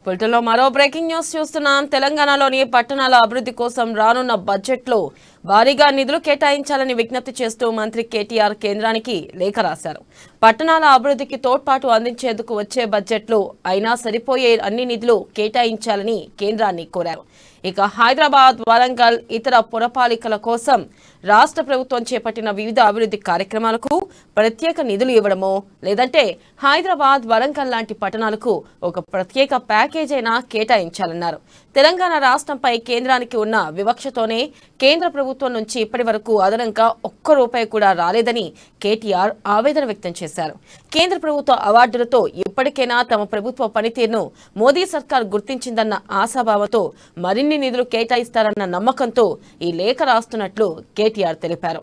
బులెటిన్లో మరో breaking news చూస్తున్నాం. తెలంగాణలోని పట్టణాల అభివృద్ధి కోసం రానున్న బడ్జెట్లో భారీగా నిధులు కేటాయించాలని విజ్ఞప్తి చేస్తూ మంత్రి కేటీఆర్ కేంద్రానికి లేఖ రాశారు. పట్టణాల అభివృద్ధికి తోడ్పాటు అందించేందుకు వచ్చే బడ్జెట్లో అయినా సరిపోయే అన్ని నిధులు కేటాయించాలని కేంద్రాన్ని కోరారు. ఇక హైదరాబాద్, వరంగల్, ఇతర పురపాలికల కోసం రాష్ట్ర ప్రభుత్వం చేపట్టిన వివిధ అభివృద్ధి కార్యక్రమాలకు ప్రత్యేక నిధులు ఇవ్వడమో లేదంటే హైదరాబాద్, వరంగల్ లాంటి పట్టణాలకు ఒక ప్రత్యేక ప్యాకేజ్ అయినా కేటాయించాలన్నారు. తెలంగాణ రాష్ట్రంపై కేంద్రానికి ఉన్న వివక్షతోనే కేంద్ర ప్రభుత్వం నుంచి ఇప్పటి వరకు అదనంగా ఒక్క రూపాయి కూడా రాలేదని కేటీఆర్ ఆవేదన వ్యక్తం చేశారు. కేంద్ర ప్రభుత్వ అవార్డులతో ఇప్పటికైనా తమ ప్రభుత్వ పనితీరును మోదీ సర్కార్ గుర్తించిందన్న ఆశాభావంతో మరిన్ని నిధులు కేటాయిస్తారన్న నమ్మకంతో ఈ లేఖ రాస్తున్నట్లు కేటీఆర్ తెలిపారు.